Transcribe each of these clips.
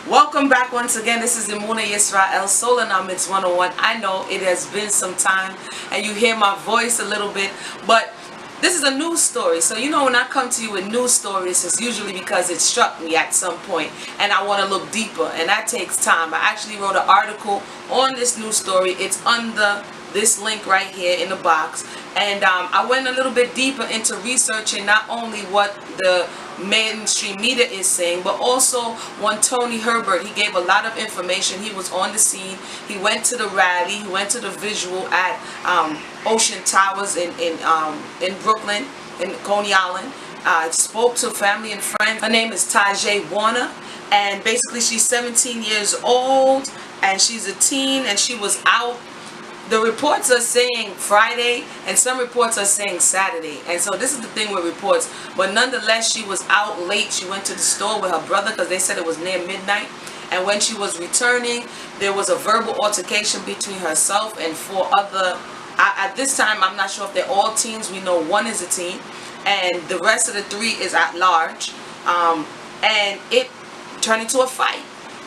Welcome back once again. This is Imuna Yisrael, Soulonomics 101. I know it has been some time and you hear my voice a little bit, but this is a news story. So you know when I come to you with news stories, it's usually because it struck me at some point and I want to look deeper, and that takes time. I actually wrote an article on this news story. It's under this link right here in the box, and I went a little bit deeper into researching not only what the mainstream media is saying, but also one Tony Herbert. He gave a lot of information. He was on the scene. He went to the rally. He went to the visual at Ocean Towers in Brooklyn, in Coney Island. Spoke to family and friends. Her name is Tajay Warner, and basically she's 17 years old and she's a teen, and she was out. The reports are saying Friday, and some reports are saying Saturday. And so this is the thing with reports. But nonetheless, she was out late. She went to the store with her brother because they said it was near midnight. And when she was returning, there was a verbal altercation between herself and four other. At this time, I'm not sure if they're all teens. We know one is a teen, and the rest of the three is at large. And it turned into a fight.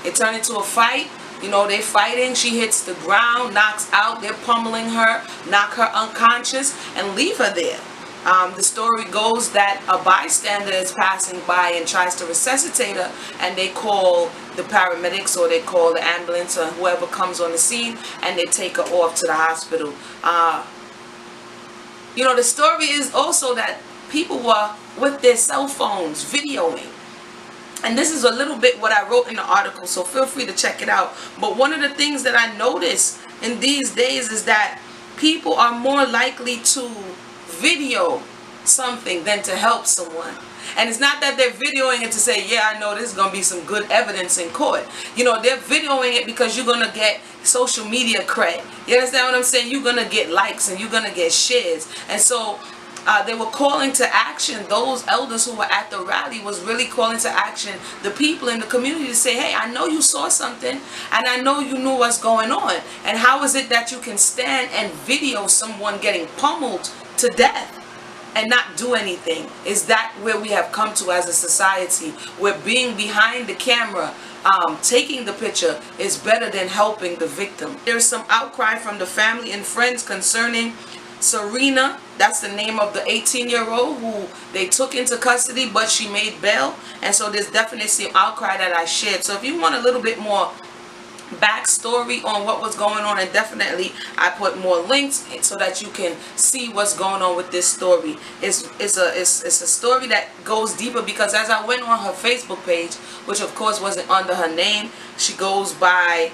It turned into a fight. You know, they're fighting. She hits the ground, knocks out. They're pummeling her, knock her unconscious, and leave her there. The story goes that a bystander is passing by and tries to resuscitate her, and they call the paramedics or they call the ambulance or whoever comes on the scene, and they take her off to the hospital. You know, the story is also that people were with their cell phones videoing. And this is a little bit what I wrote in the article, so feel free to check it out. But one of the things that I notice in these days is that people are more likely to video something than to help someone. And it's not that they're videoing it to say, yeah, I know this is going to be some good evidence in court. You know, they're videoing it because you're going to get social media cred. You understand what I'm saying? You're going to get likes and you're going to get shares. And so they were calling to action. Those elders who were at the rally was really calling to action the people in the community to say, hey, I know you saw something and I know you knew what's going on. And how is it that you can stand and video someone getting pummeled to death and not do anything? Is that where we have come to as a society, where being behind the camera, taking the picture is better than helping the victim? There's some outcry from the family and friends concerning Serena, that's the name of the 18-year-old who they took into custody, but she made bail. And so there's definitely some outcry that I shared. So if you want a little bit more backstory on what was going on, and definitely I put more links so that you can see what's going on with this story. It's a story that goes deeper, because as I went on her Facebook page, which of course wasn't under her name, she goes by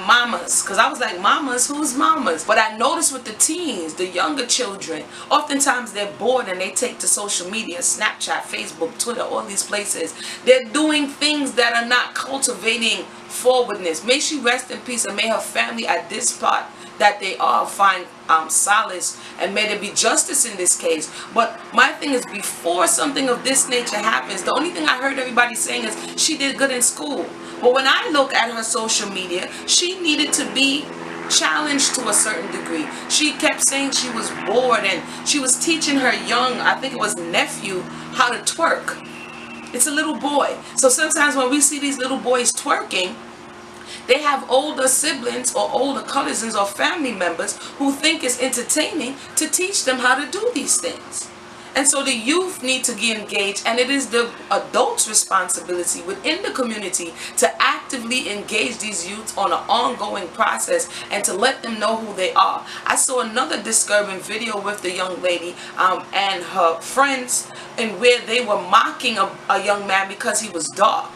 Mamas, because I was like, Mamas? Who's Mamas? But I noticed with the teens, the younger children, oftentimes they're bored and they take to social media, Snapchat, Facebook, Twitter, all these places. They're doing things that are not cultivating forwardness. May she rest in peace, and may her family at this part that they are find solace, and may there be justice in this case. But my thing is, before something of this nature happens, the only thing I heard everybody saying is she did good in school. But when I look at her social media, she needed to be challenged to a certain degree. She kept saying she was bored, and she was teaching her young, I think it was nephew, how to twerk. It's a little boy. So sometimes when we see these little boys twerking, they have older siblings or older cousins or family members who think it's entertaining to teach them how to do these things. And so the youth need to get engaged, and it is the adults' responsibility within the community to actively engage these youths on an ongoing process and to let them know who they are. I saw another disturbing video with the young lady and her friends, in where they were mocking a young man because he was dark.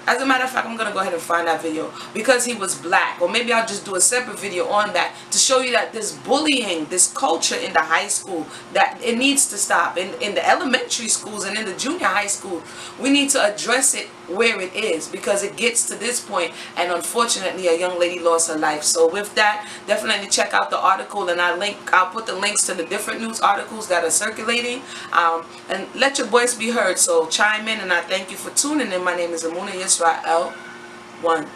As a matter of fact, I'm going to go ahead and find that video, because he was black. Or maybe I'll just do a separate video on that to show you that this bullying, this culture in the high school, that it needs to stop. In the elementary schools and in the junior high school, we need to address it where it is, because it gets to this point, and unfortunately a young lady lost her life. So with that, definitely check out the article, and I'll put the links to the different news articles that are circulating, and let your voice be heard. So chime in, and I thank you for tuning in. My name is Imuna Yisrael 1.